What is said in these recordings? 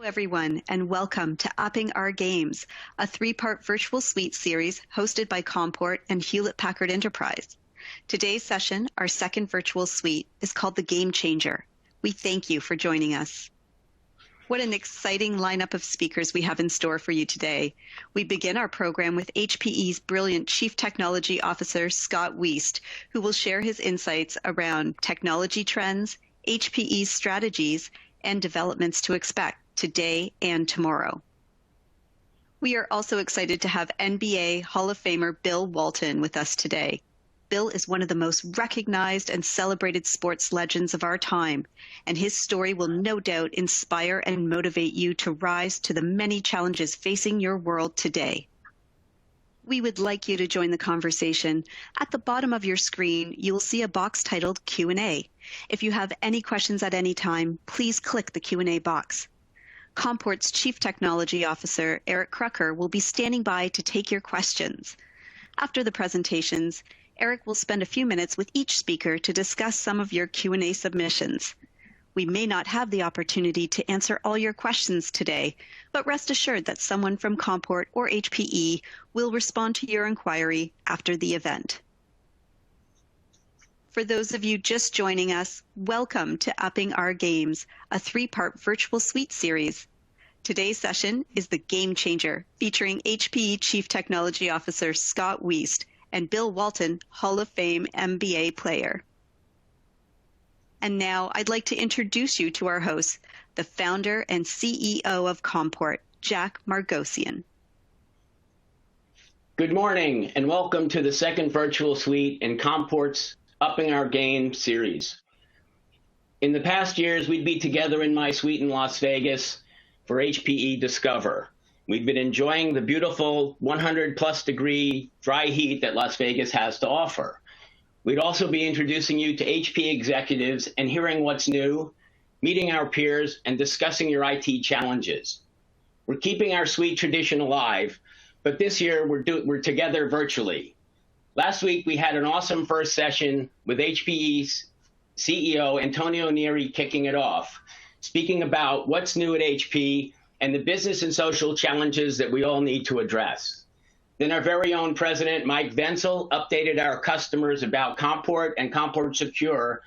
Everyone, and welcome to Upping Our Games, a three-part virtual suite series hosted by Comport and Hewlett-Packard Enterprise. Today's session, our second virtual suite, is called The Game Changer. We thank you for joining us. What an exciting lineup of speakers we have in store for you today. We begin our program with HPE's brilliant Chief Technology Officer, Scott Wiest, who will share his insights around technology trends, HPE's strategies, and developments to expect today and tomorrow. We are also excited to have NBA Hall of Famer Bill Walton with us today. Bill is one of the most recognized and celebrated sports legends of our time, and his story will no doubt inspire and motivate you to rise to the many challenges facing your world today. We would like you to join the conversation. At the bottom of your screen, you will see a box titled Q&A. If you have any questions at any time, please click the Q&A box. Comport's Chief Technology Officer, Eric Krucker, will be standing by to take your questions. After the presentations, Eric will spend a few minutes with each speaker to discuss some of your Q&A submissions. We may not have the opportunity to answer all your questions today, but rest assured that someone from Comport or HPE will respond to your inquiry after the event. For those of you just joining us, welcome to Upping Our Games, a three-part virtual suite series. Today's session is The Game Changer, featuring HPE Chief Technology Officer Scott Wiest and Bill Walton, Hall of Fame NBA player. And now I'd like to introduce you to our host, the founder and CEO of Comport, Jack Margosian. Good morning and welcome to the second virtual suite in Comport's Upping Our Game series. In the past years, we'd be together in my suite in Las Vegas for HPE Discover. We've been enjoying the beautiful 100+ degree dry heat that Las Vegas has to offer. We'd also be introducing you to HPE executives and hearing what's new, meeting our peers, and discussing your IT challenges. We're keeping our suite tradition alive, but this year we're together virtually. Last week, we had an awesome first session with HPE's CEO, Antonio Neri, kicking it off, speaking about what's new at HP and the business and social challenges that we all need to address. Then our very own president, Mike Wenzel, updated our customers about Comport and Comport Secure,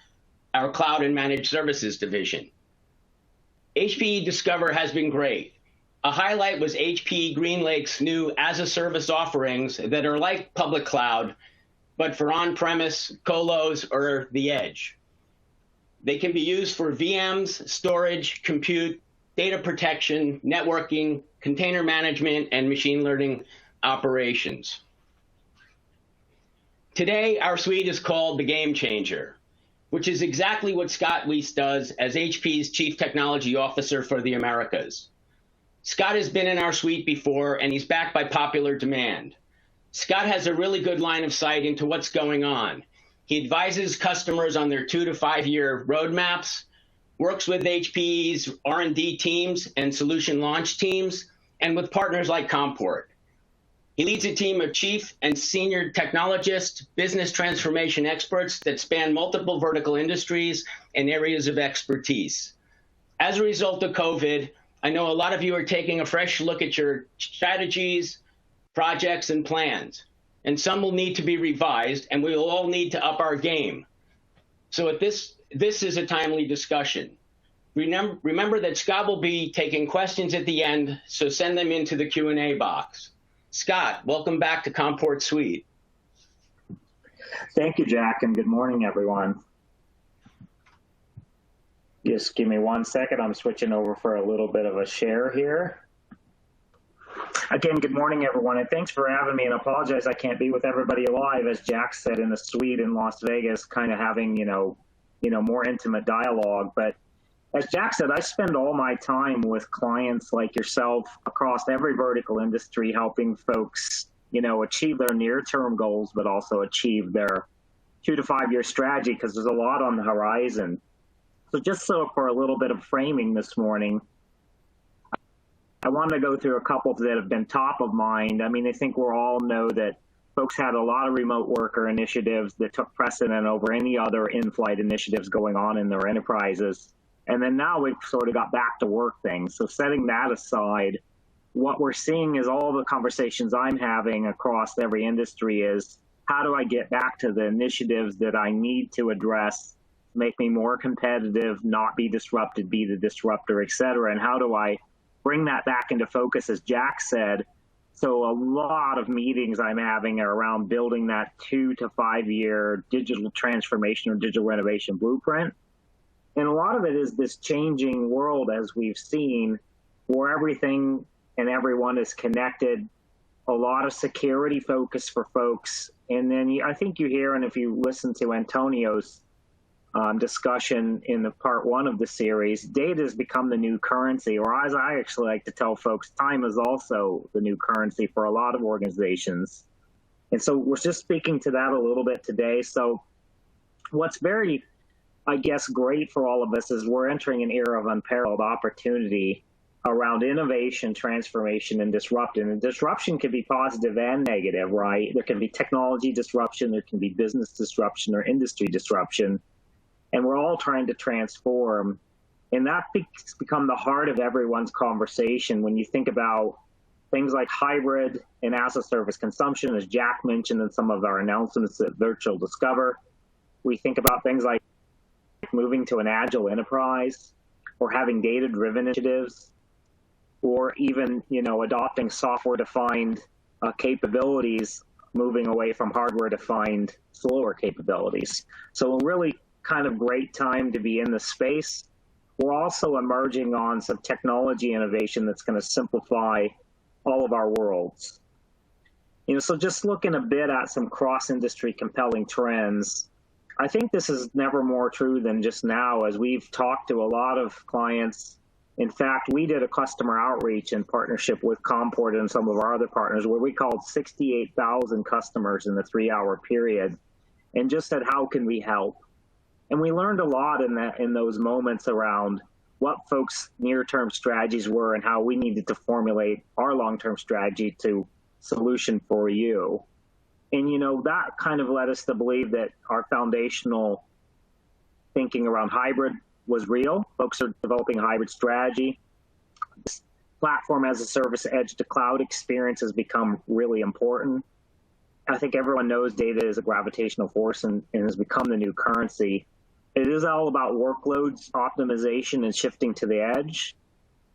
our cloud and managed services division. HPE Discover has been great. A highlight was HPE GreenLake's new as-a-service offerings that are like public cloud, but for on-premise, colos, or the edge. They can be used for VMs, storage, compute, data protection, networking, container management, and machine learning operations. Today, our suite is called The Game Changer, which is exactly what Scott Wiest does as HPE's Chief Technology Officer for the Americas. Scott has been in our suite before, and he's back by popular demand. Scott has a really good line of sight into what's going on. He advises customers on their 2 to 5 year roadmaps, works with HPE's R&D teams and solution launch teams, and with partners like Comport. He leads a team of chief and senior technologists, business transformation experts that span multiple vertical industries and areas of expertise. As a result of COVID, I know a lot of you are taking a fresh look at your strategies, projects, and plans, and some will need to be revised, and we will all need to up our game. So this is a timely discussion. Remember that Scott will be taking questions at the end, so send them into the Q&A box. Scott, welcome back to Comport Suite. Thank you, Jack, and good morning, everyone. Just give me 1 second. I'm switching over for a little bit of a share here. Again, good morning, everyone, and thanks for having me. And I apologize I can't be with everybody live, as Jack said, in the suite in Las Vegas, kind of having more intimate dialogue. But as Jack said, I spend all my time with clients like yourself across every vertical industry, helping folks, achieve their near-term goals, but also achieve their 2 to 5 year strategy, because there's a lot on the horizon. So just for a little bit of framing this morning, I want to go through a couple that have been top of mind. I mean, I think we all know that folks had a lot of remote worker initiatives that took precedent over any other in-flight initiatives going on in their enterprises. And then now we've sort of got back to work things. So setting that aside, what we're seeing is all the conversations I'm having across every industry is, how do I get back to the initiatives that I need to address, make me more competitive, not be disrupted, be the disruptor, et cetera? And how do I bring that back into focus, as Jack said? So a lot of meetings I'm having are around building that 2 to 5 year digital transformation or digital renovation blueprint. And a lot of it is this changing world, as we've seen, where everything and everyone is connected, a lot of security focus for folks. And then I think you hear, and if you listen to Antonio's discussion in the part 1 of the series, data has become the new currency, or as I actually like to tell folks, time is also the new currency for a lot of organizations. And so we're just speaking to that a little bit today. So what's very, I guess, great for all of us is we're entering an era of unparalleled opportunity around innovation, transformation, and disruption. And disruption can be positive and negative, right? There can be technology disruption, there can be business disruption or industry disruption. And we're all trying to transform. And that's become the heart of everyone's conversation when you think about things like hybrid and as-a-service consumption, as Jack mentioned in some of our announcements at Virtual Discover. We think about things like moving to an agile enterprise, or having data-driven initiatives, or even, adopting software-defined capabilities, moving away from hardware-defined slower capabilities. So a really kind of great time to be in the space. We're also emerging on some technology innovation that's going to simplify all of our worlds. So just looking a bit at some cross-industry compelling trends, I think this is never more true than just now, as we've talked to a lot of clients. In fact, we did a customer outreach in partnership with Comport and some of our other partners where we called 68,000 customers in the 3-hour period and just said, how can we help? And we learned a lot in those moments around what folks' near-term strategies were and how we needed to formulate our long-term strategy to solution for you. And, that kind of led us to believe that our foundational thinking around hybrid was real. Folks are developing a hybrid strategy. This platform as a service edge to cloud experience has become really important. I think everyone knows data is a gravitational force and has become the new currency. It is all about workloads optimization and shifting to the edge,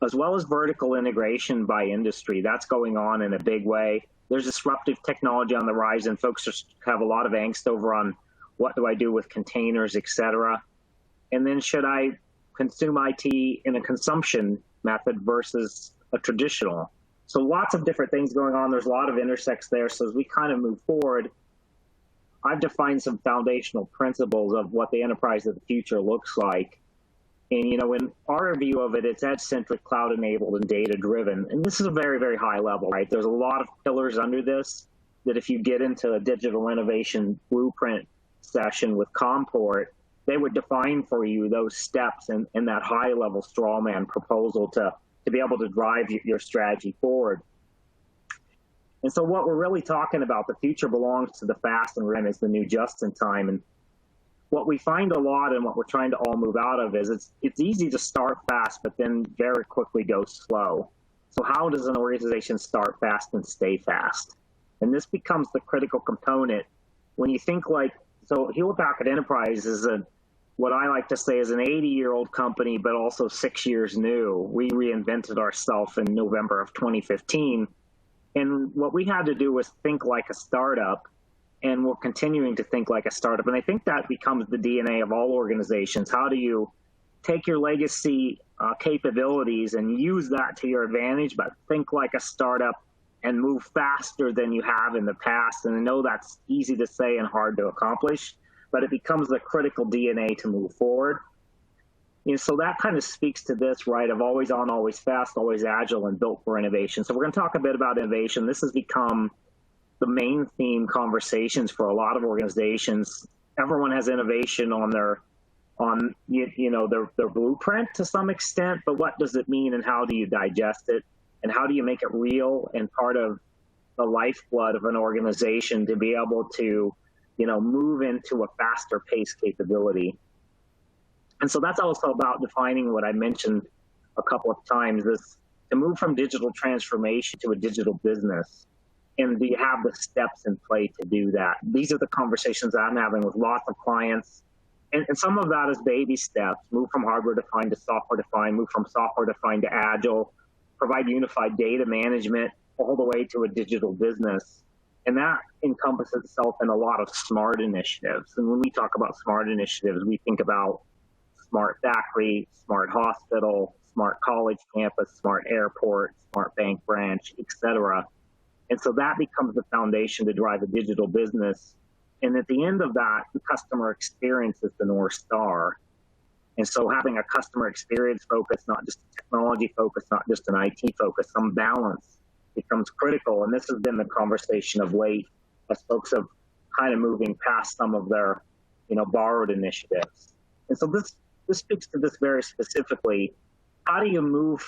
as well as vertical integration by industry. That's going on in a big way. There's disruptive technology on the rise, and folks have a lot of angst over on what do I do with containers, et cetera. And then should I consume IT in a consumption method versus a traditional? So lots of different things going on. There's a lot of intersects there. So as we kind of move forward, I've defined some foundational principles of what the enterprise of the future looks like. And, in our view of it, it's edge-centric, cloud-enabled, and data-driven. And this is a very, very high level, right? There's a lot of pillars under this that if you get into a digital innovation blueprint session with Comport, they would define for you those steps in that high-level strawman proposal to be able to drive your strategy forward. And so what we're really talking about, the future belongs to the fast, and is the new just-in-time. And what we find a lot and what we're trying to all move out of is it's easy to start fast, but then very quickly go slow. So how does an organization start fast and stay fast? And this becomes the critical component when you think so Hewlett Packard Enterprise is what I like to say is an 80-year-old company, but also 6 years new. We reinvented ourselves in November of 2015. And what we had to do was think like a startup, and we're continuing to think like a startup. And I think that becomes the DNA of all organizations. How do you take your legacy capabilities and use that to your advantage, but think like a startup and move faster than you have in the past? And I know that's easy to say and hard to accomplish, but it becomes the critical DNA to move forward. So that kind of speaks to this, right, of always on, always fast, always agile, and built for innovation. So we're going to talk a bit about innovation. This has become the main theme conversations for a lot of organizations. Everyone has innovation on their blueprint to some extent, but what does it mean and how do you digest it and how do you make it real and part of the lifeblood of an organization to be able to, move into a faster pace capability? And so that's also about defining what I mentioned a couple of times, is to move from digital transformation to a digital business. And do you have the steps in play to do that? These are the conversations that I'm having with lots of clients. And some of that is baby steps. Move from hardware defined to software defined, move from software defined to agile, provide unified data management all the way to a digital business. And that encompasses itself in a lot of smart initiatives. And when we talk about smart initiatives, we think about smart factory, smart hospital, smart college campus, smart airport, smart bank branch, et cetera. And so that becomes the foundation to drive a digital business. And at the end of that, the customer experience is the North Star. And so having a customer experience focus, not just a technology focus, not just an IT focus, some balance becomes critical. And this has been the conversation of late as folks have kind of moving past some of their, borrowed initiatives. And so this speaks to this very specifically. How do you move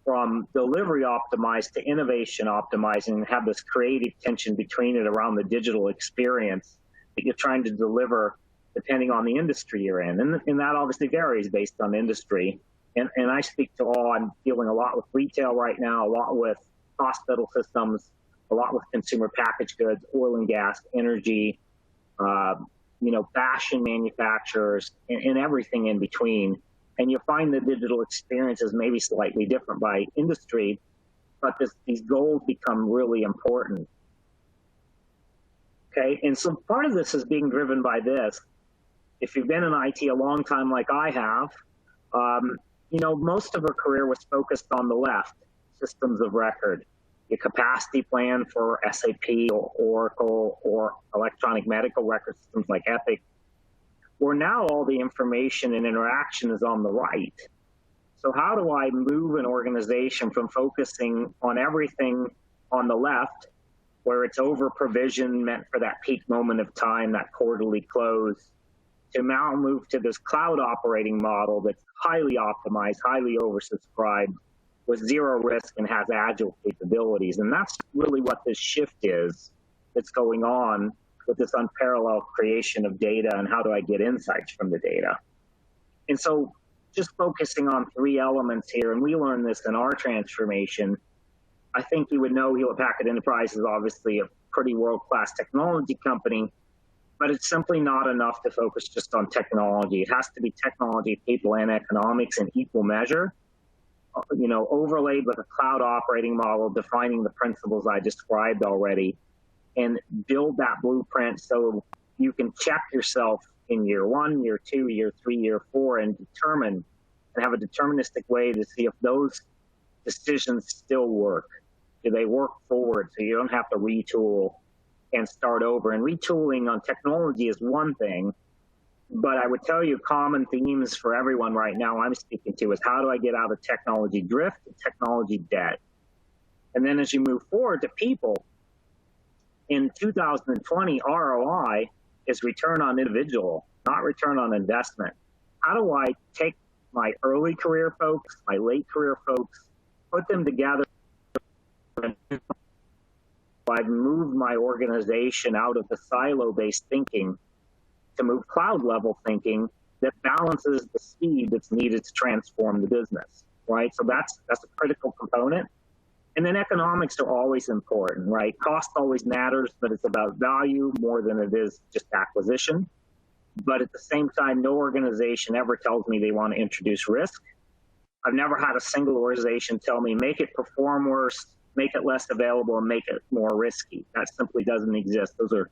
from delivery optimized to innovation optimizing and have this creative tension between it around the digital experience that you're trying to deliver depending on the industry you're in? And that obviously varies based on industry. And I speak to all, I'm dealing a lot with retail right now, a lot with hospital systems, a lot with consumer packaged goods, oil and gas, energy, fashion manufacturers, and everything in between. And you'll find the digital experience is maybe slightly different by industry, but these goals become really important. Okay, and so part of this is being driven by this. If you've been in IT a long time like I have, most of her career was focused on the left, systems of record. Your capacity plan for SAP or Oracle or electronic medical record systems like Epic, where now all the information and interaction is on the right. So how do I move an organization from focusing on everything on the left, where it's over provision meant for that peak moment of time, that quarterly close, to now move to this cloud operating model that's highly optimized, highly oversubscribed, with zero risk and has agile capabilities. And that's really what this shift is that's going on with this unparalleled creation of data and how do I get insights from the data. And so just focusing on three elements here, and we learned this in our transformation. I think you would know Hewlett Packard Enterprise is obviously a pretty world-class technology company, but it's simply not enough to focus just on technology. It has to be technology, people, and economics in equal measure, overlaid with a cloud operating model, defining the principles I described already, and build that blueprint so you can check yourself in year 1, year 2, year 3, year 4, and determine and have a deterministic way to see if those decisions still work. Do they work forward so you don't have to retool and start over? And retooling on technology is one thing, but I would tell you common themes for everyone right now I'm speaking to is how do I get out of technology drift and technology debt? And then as you move forward to people, in 2020, ROI is return on individual, not return on investment. How do I take my early career folks, my late career folks, put them together? I've moved my organization out of the silo-based thinking to move cloud-level thinking that balances the speed that's needed to transform the business, right? So that's a critical component. And then economics are always important, right? Cost always matters, but it's about value more than it is just acquisition. But at the same time, no organization ever tells me they want to introduce risk. I've never had a single organization tell me, make it perform worse, make it less available, and make it more risky. That simply doesn't exist. Those are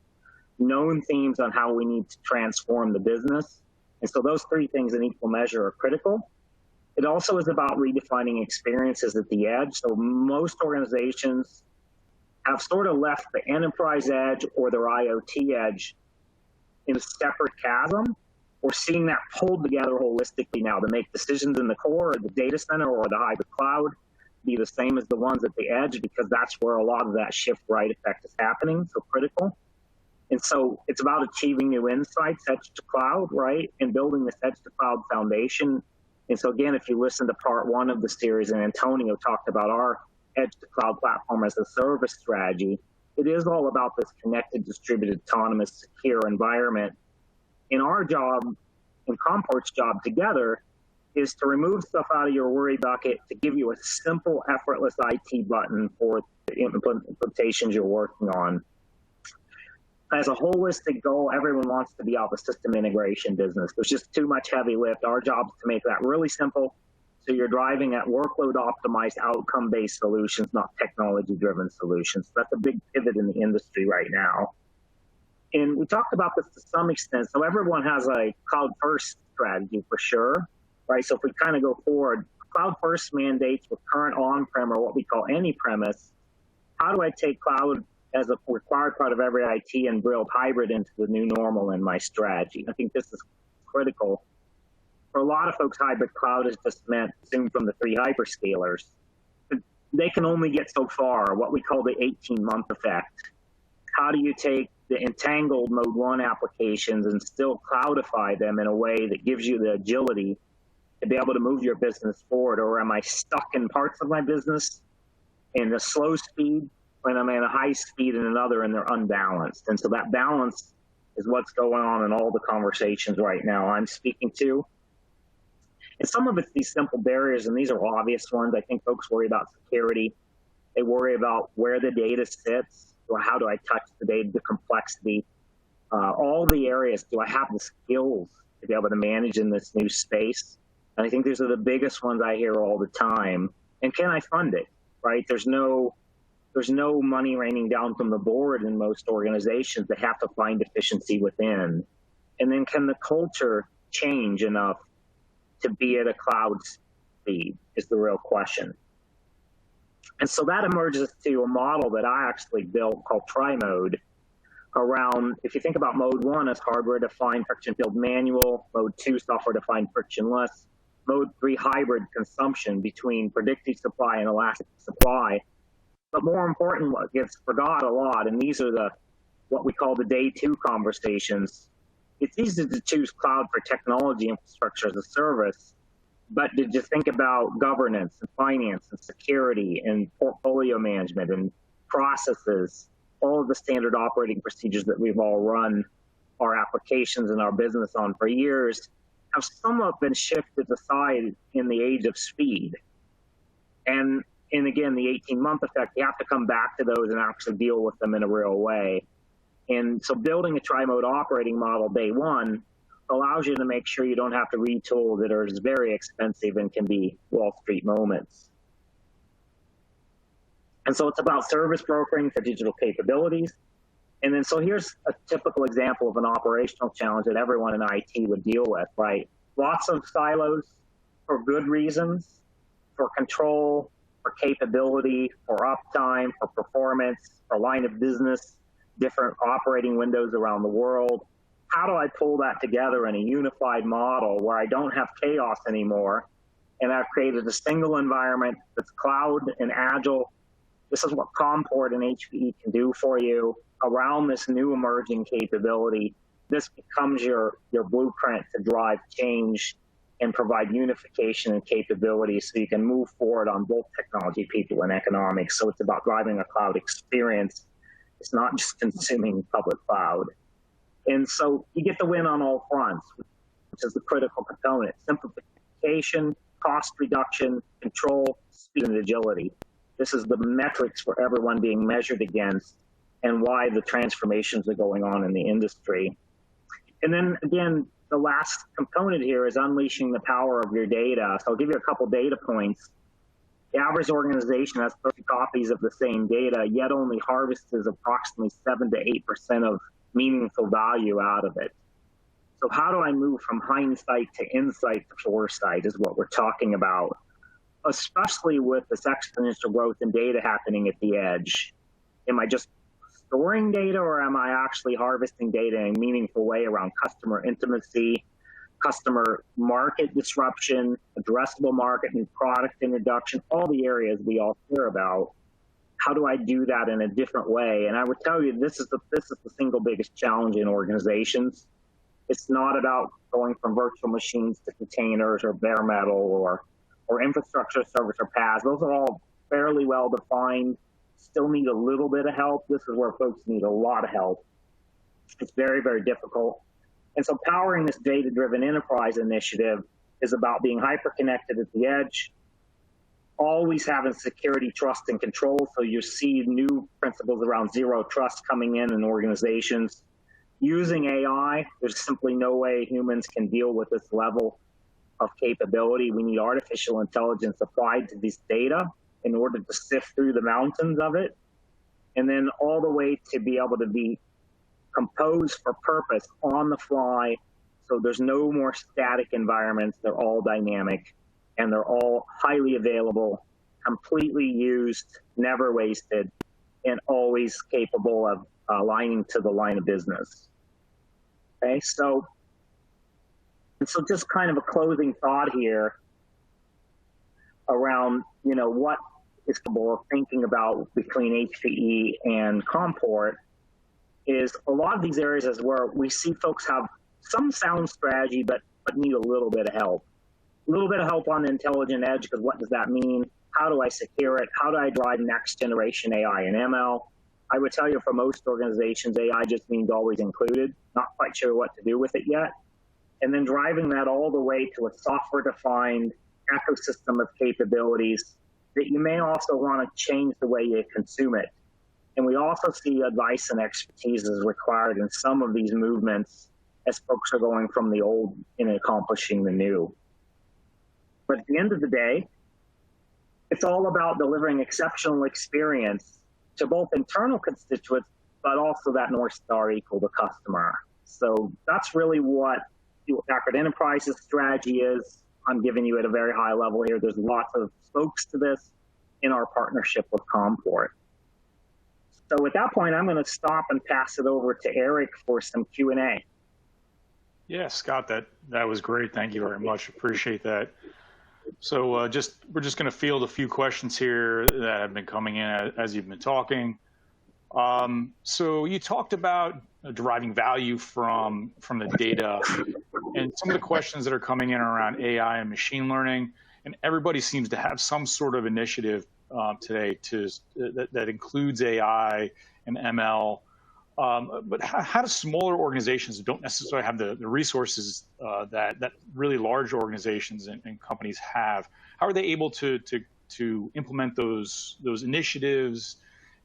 known themes on how we need to transform the business. And so those three things in equal measure are critical. It also is about redefining experiences at the edge. So most organizations have sort of left the enterprise edge or their IoT edge in a separate chasm. We're seeing that pulled together holistically now to make decisions in the core or the data center or the hybrid cloud be the same as the ones at the edge, because that's where a lot of that shift right effect is happening, so critical. And so it's about achieving new insights, edge to cloud, right? And building this edge to cloud foundation. And so again, if you listen to part 1 of the series, and Antonio talked about our edge to cloud platform as a service strategy, it is all about this connected, distributed, autonomous, secure environment. And our job and Comport's job together is to remove stuff out of your worry bucket to give you a simple, effortless IT button for the implementations you're working on. As a holistic goal, everyone wants to be out of the system integration business. There's just too much heavy lift. Our job is to make that really simple, so you're driving at workload optimized, outcome-based solutions, not technology-driven solutions. That's a big pivot in the industry right now. And we talked about this to some extent. So everyone has a cloud-first strategy for sure, right? So if we kind of go forward, cloud-first mandates with current on-prem or what we call any premise. How do I take cloud as a required part of every IT and build hybrid into the new normal in my strategy? I think this is critical. For a lot of folks, hybrid cloud is just meant soon from the three hyperscalers. They can only get so far, what we call the 18-month effect. How do you take the entangled mode 1 applications and still cloudify them in a way that gives you the agility to be able to move your business forward? Or am I stuck in parts of my business in a slow speed when I'm at a high speed in another and they're unbalanced? And so that balance is what's going on in all the conversations right now I'm speaking to. And some of it's these simple barriers, and these are obvious ones. I think folks worry about security. They worry about where the data sits, or how do I touch the data, the complexity, all the areas. Do I have the skills to be able to manage in this new space? And I think these are the biggest ones I hear all the time. And can I fund it, right? There's no money raining down from the board in most organizations. They have to find efficiency within. And then can the culture change enough to be at a cloud speed is the real question. And so that emerges to a model that I actually built called Tri-Mode around, if you think about mode 1 as hardware-defined friction-filled manual, mode 2 software-defined frictionless, mode 3 hybrid consumption between predictive supply and elastic supply. But more important, what gets forgot a lot, and these are what we call the day 2 conversations. It's easy to choose cloud for technology infrastructure as a service, but did you think about governance and finance and security and portfolio management and processes, all of the standard operating procedures that we've all run our applications and our business on for years have somewhat been shifted aside in the age of speed. And again, the 18-month effect, you have to come back to those and actually deal with them in a real way. And so building a tri-mode operating model day 1 allows you to make sure you don't have to retool that are very expensive and can be Wall Street moments. And so it's about service brokering for digital capabilities. And then so here's a typical example of an operational challenge that everyone in IT would deal with, right? Lots of silos for good reasons, for control, for capability, for uptime, for performance, for line of business, different operating windows around the world. How do I pull that together in a unified model where I don't have chaos anymore, and I've created a single environment that's cloud and agile? This is what Comport and HPE can do for you around this new emerging capability. This becomes your blueprint to drive change and provide unification and capability so you can move forward on both technology, people, and economics. So it's about driving a cloud experience. It's not just consuming public cloud. And so you get the win on all fronts, which is the critical component: simplification, cost reduction, control, speed, and agility. This is the metrics for everyone being measured against and why the transformations are going on in the industry. And then again, the last component here is unleashing the power of your data. So I'll give you a couple data points. The average organization has 30 copies of the same data, yet only harvests approximately 7 to 8% of meaningful value out of it. So how do I move from hindsight to insight to foresight is what we're talking about, especially with this exponential growth in data happening at the edge. Am I just storing data, or am I actually harvesting data in a meaningful way around customer intimacy, customer market disruption, addressable market, new product introduction, all the areas we all care about? How do I do that in a different way? And I would tell you, this is the single biggest challenge in organizations. It's not about going from virtual machines to containers or bare metal or infrastructure, service, or PaaS. Those are all fairly well defined, still need a little bit of help. This is where folks need a lot of help. It's very, very difficult. And so powering this data-driven enterprise initiative is about being hyper-connected at the edge, always having security, trust, and control. So you see new principles around zero trust coming in organizations. Using AI, there's simply no way humans can deal with this level of capability. We need artificial intelligence applied to this data in order to sift through the mountains of it, and then all the way to be able to be composed for purpose on the fly. So there's no more static environments. They're all dynamic, and they're all highly available, completely used, never wasted, and always capable of aligning to the line of business. Okay, so just kind of a closing thought here around, what is capable of thinking about between HPE and Comport is a lot of these areas is where we see folks have some sound strategy, but need a little bit of help. A little bit of help on the intelligent edge, because what does that mean? How do I secure it? How do I drive next generation AI and ML? I would tell you for most organizations, AI just means always included, not quite sure what to do with it yet. And then driving that all the way to a software-defined ecosystem of capabilities that you may also want to change the way you consume it. And we also see advice and expertise is required in some of these movements as folks are going from the old and accomplishing the new. But at the end of the day, it's all about delivering exceptional experience to both internal constituents, but also that North Star equal the customer. So that's really what Hewlett-Packard Enterprise's strategy is. I'm giving you at a very high level here. There's lots of spokes to this in our partnership with Comport. So at that point, I'm going to stop and pass it over to Eric for some Q&A. Yeah, Scott, that was great. Thank you very much. Appreciate that. So we're just going to field a few questions here that have been coming in as you've been talking. So you talked about deriving value from the data, and some of the questions that are coming in around AI and machine learning, and everybody seems to have some sort of initiative today that includes AI and ML. But how do smaller organizations who don't necessarily have the resources that really large organizations and companies have, how are they able to implement those initiatives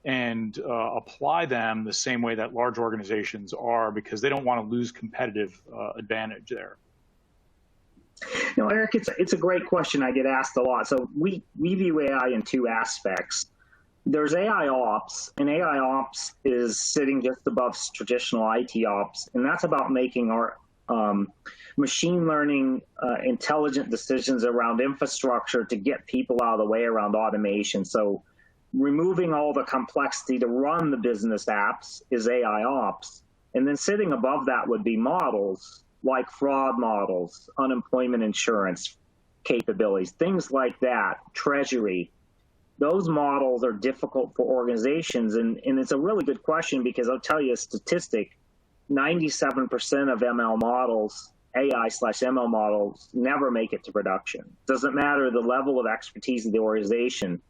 and apply them the same way that large organizations are, because they don't want to lose competitive advantage there? Eric, it's a great question. I get asked a lot. So we view AI in two aspects. There's AI ops, and AI ops is sitting just above traditional IT ops, and that's about making our machine learning intelligent decisions around infrastructure to get people out of the way around automation. So removing all the complexity to run the business apps is AI ops. And then sitting above that would be models like fraud models, unemployment insurance capabilities, things like that, treasury. Those models are difficult for organizations, and it's a really good question, because I'll tell you a statistic, 97% of ML models, AI/ML models, never make it to production. Doesn't matter the level of expertise of the organization.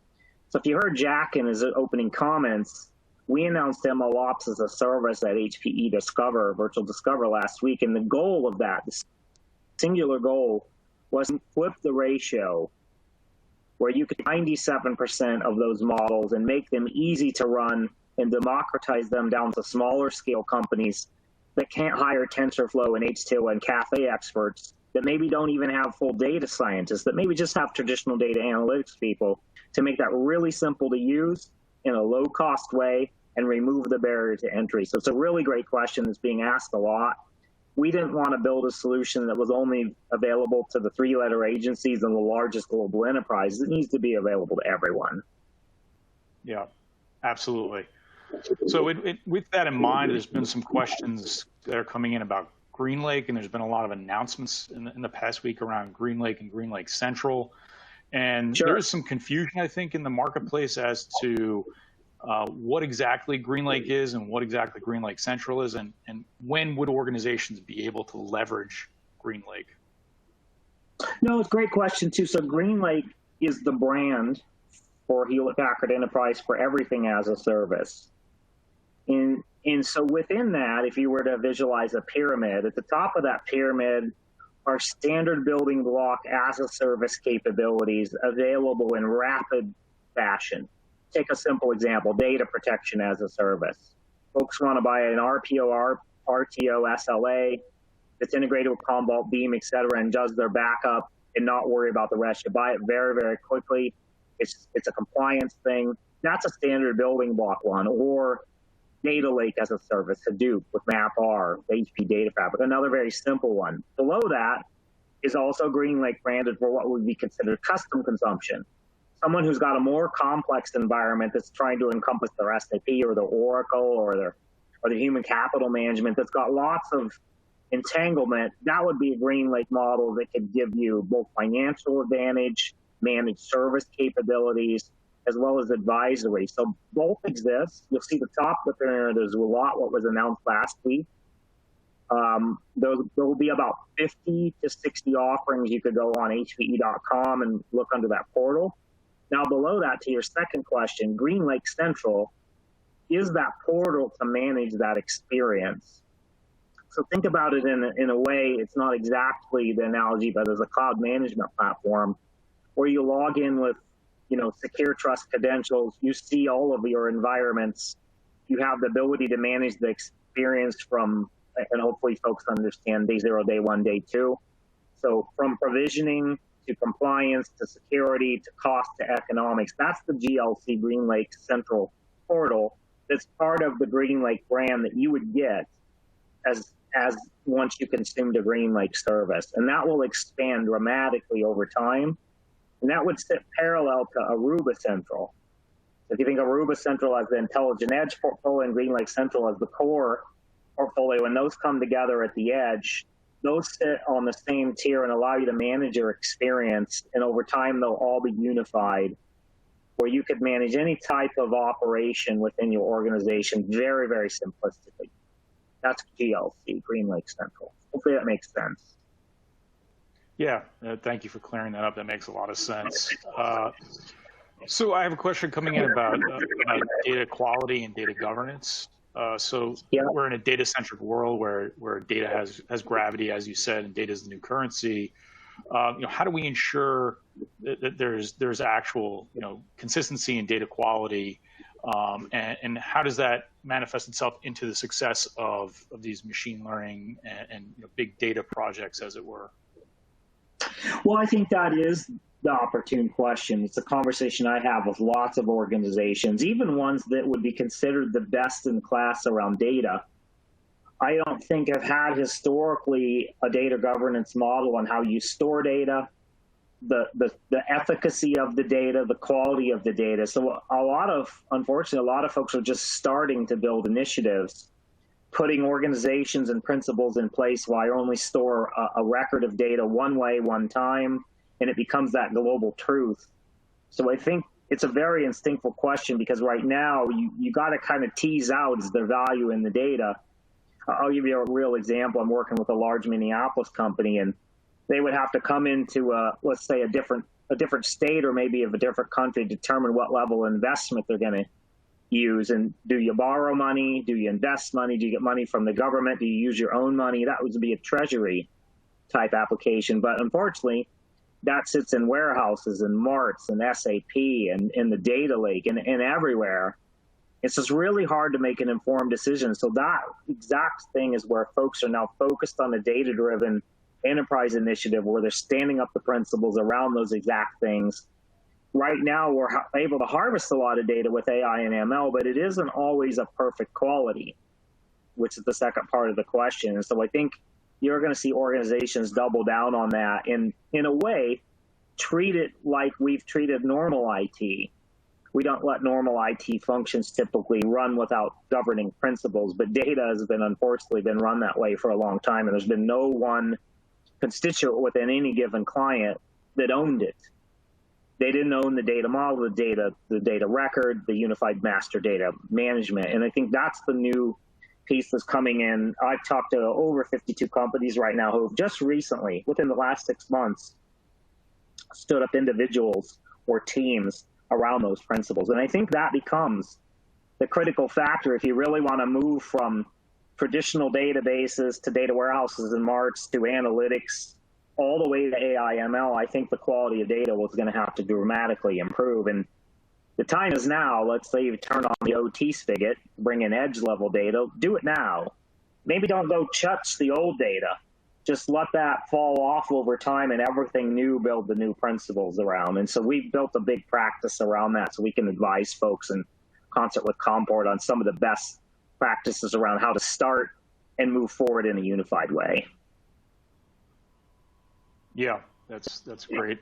So if you heard Jack in his opening comments, we announced MLOps as a service at HPE Discover, Virtual Discover last week, and the goal of that, the singular goal, was to flip the ratio where you could 97% of those models and make them easy to run and democratize them down to smaller scale companies that can't hire TensorFlow and H2 and Cafe experts, that maybe don't even have full data scientists, that maybe just have traditional data analytics people, to make that really simple to use in a low cost way and remove the barrier to entry. So it's a really great question that's being asked a lot. We didn't want to build a solution that was only available to the three-letter agencies and the largest global enterprises. It needs to be available to everyone. Yeah, absolutely. So with that in mind, there's been some questions that are coming in about GreenLake, and there's been a lot of announcements in the past week around GreenLake and GreenLake Central. And Sure. There is some confusion, I think, in the marketplace as to what exactly GreenLake is and what exactly GreenLake Central is, and when would organizations be able to leverage GreenLake? No, it's a great question, too. So GreenLake is the brand for Hewlett-Packard Enterprise for everything as a service. And And so within that, if you were to visualize a pyramid, at the top of that pyramid are standard building block as a service capabilities available in rapid fashion. Take a simple example, data protection as a service. Folks want to buy an RPO, RTO, SLA that's integrated with Commvault, Beam, et cetera, and does their backup and not worry about the rest. You buy it very, very quickly. It's a compliance thing. That's a standard building block one. Or data lake as a service, Hadoop with MapR, the HP Data Fabric, another very simple one. Below that is also GreenLake branded for what would be considered custom consumption. Someone who's got a more complex environment that's trying to encompass their SAP or their Oracle or their human capital management that's got lots of entanglement, that would be a GreenLake model that could give you both financial advantage, managed service capabilities, as well as advisory. So both exist. You'll see the top of the pyramid, there's a lot what was announced last week. There will be about 50 to 60 offerings. You could go on hpe.com and look under that portal. Now below that, to your second question, GreenLake Central is that portal to manage that experience. So think about it in a way, it's not exactly the analogy, but as a cloud management platform where you log in with secure trust credentials, you see all of your environments, you have the ability to manage the experience from, and hopefully folks understand day 0, day 1, day 2. So from provisioning to compliance to security to cost to economics, that's the GLC GreenLake Central portal that's part of the GreenLake brand that you would get as once you consume the GreenLake service. And that will expand dramatically over time. And that would sit parallel to Aruba Central. If you think of Aruba Central as the Intelligent Edge portfolio and GreenLake Central as the core portfolio, and those come together at the edge, those sit on the same tier and allow you to manage your experience. And over time, they'll all be unified, where you could manage any type of operation within your organization very, very simplistically. That's GLC, GreenLake Central. Hopefully that makes sense. Yeah, thank you for clearing that up. That makes a lot of sense. So I have a question coming in about data quality and data governance. We're in a data-centric world where data has gravity, as you said, and data is the new currency. How do we ensure that there's actual consistency in data quality, and how does that manifest itself into the success of these machine learning and big data projects, as it were? Well, I think that is the opportune question. It's a conversation I have with lots of organizations, even ones that would be considered the best in class around data. I don't think I've had historically a data governance model on how you store data, the efficacy of the data, the quality of the data. So unfortunately, a lot of folks are just starting to build initiatives, putting organizations and principles in place where I only store a record of data one way, one time, and it becomes that global truth. So I think it's a very instinctful question, because right now you got to kind of tease out is the value in the data. I'll give you a real example. I'm working with a large Minneapolis company, and they would have to come into let's say a different state or maybe of a different country, determine what level of investment they're going to use. And do you borrow money? Do you invest money? Do you get money from the government? Do you use your own money? That would be a treasury type application. But unfortunately, that sits in warehouses and marts and SAP and in the data lake and everywhere. It's just really hard to make an informed decision. So that exact thing is where folks are now focused on a data-driven enterprise initiative where they're standing up the principles around those exact things. Right now, we're able to harvest a lot of data with AI and ML, but it isn't always of perfect quality, which is the second part of the question. And so I think you're going to see organizations double down on that and, in a way, treat it like we've treated normal IT. We don't let normal IT functions typically run without governing principles, but data has unfortunately been run that way for a long time, and there's been no one constituent within any given client that owned it. They didn't own the data model, the data record, the unified master data management. And I think that's the new piece that's coming in. I've talked to over 52 companies right now who have just recently, within the last 6 months, stood up individuals or teams around those principles. And I think that becomes the critical factor. If you really want to move from traditional databases to data warehouses and marts to analytics, all the way to AI ML, I think the quality of data was going to have to dramatically improve. And the time is now. Let's say you turn on the OT spigot, bring in edge level data, do it now. Maybe don't go touch the old data. Just let that fall off over time, and everything new, build the new principles around. And so we built a big practice around that so we can advise folks in concert with Comport on some of the best practices around how to start and move forward in a unified way. Yeah, that's great.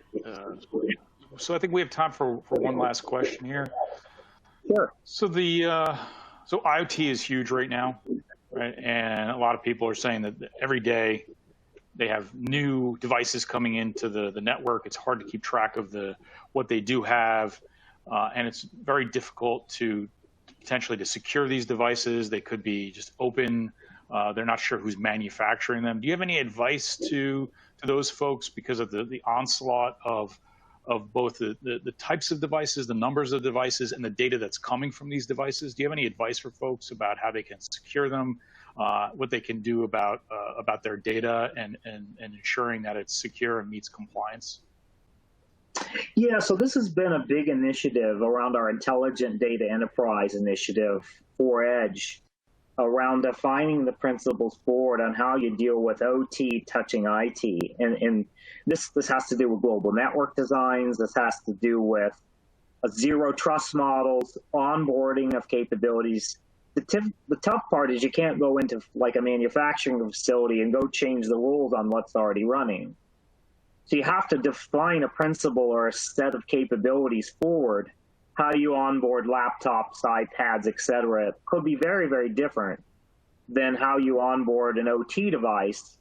So I think we have time for one last question here. Sure. So so IoT is huge right now, right? And a lot of people are saying that every day they have new devices coming into the network. It's hard to keep track of what they do have, and it's very difficult to potentially to secure these devices. They could be just open. They're not sure who's manufacturing them. Do you have any advice to those folks because of the onslaught of both the types of devices, the numbers of devices, and the data that's coming from these devices? Do you have any advice for folks about how they can secure them, what they can do about their data, and ensuring that it's secure and meets compliance? Yeah, so this has been a big initiative around our Intelligent Data Enterprise initiative for Edge, around defining the principles forward on how you deal with OT touching IT. And this has to do with global network designs. This has to do with zero trust models, onboarding of capabilities. The tough part is you can't go into like a manufacturing facility and go change the rules on what's already running. So you have to define a principle or a set of capabilities forward. How you onboard laptops, iPads, et cetera, it could be very, very different than how you onboard an OT device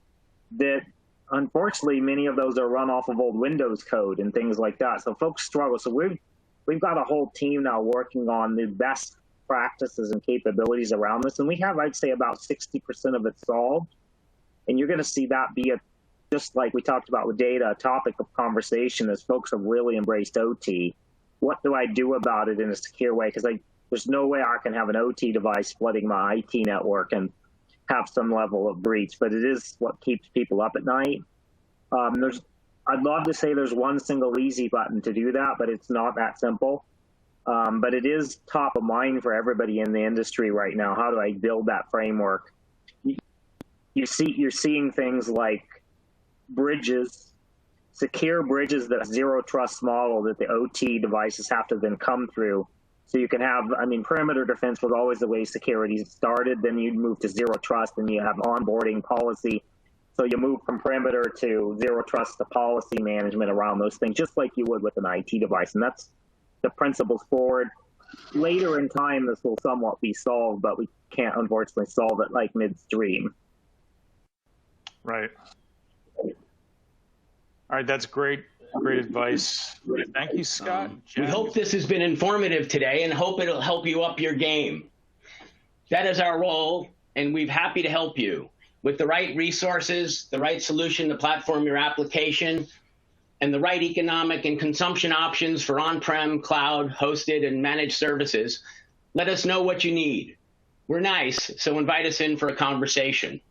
that, unfortunately, many of those are run off of old Windows code and things like that. So folks struggle. So we've got a whole team now working on the best practices and capabilities around this. And we have, I'd say, about 60% of it solved. And you're going to see that be just like we talked about with data, a topic of conversation as folks have really embraced OT. What do I do about it in a secure way? Because there's no way I can have an OT device flooding my IT network and have some level of breach, but it is what keeps people up at night. I'd love to say there's one single easy button to do that, but it's not that simple. But it is top of mind for everybody in the industry right now. How do I build that framework? You're seeing things like bridges, secure bridges, that zero trust model that the OT devices have to then come through. So you can have, perimeter defense was always the way security started. Then you move to zero trust, and you have onboarding policy. So you move from perimeter to zero trust to policy management around those things, just like you would with an IT device. And that's the principles forward. Later in time, this will somewhat be solved, but we can't unfortunately solve it like midstream. Right. All right, that's great advice. Thank you, Scott. We hope this has been informative today and hope it'll help you up your game. That is our role, and we're happy to help you with the right resources, the right solution to platform your application, and the right economic and consumption options for on-prem, cloud, hosted, and managed services. Let us know what you need. We're nice, so invite us in for a conversation.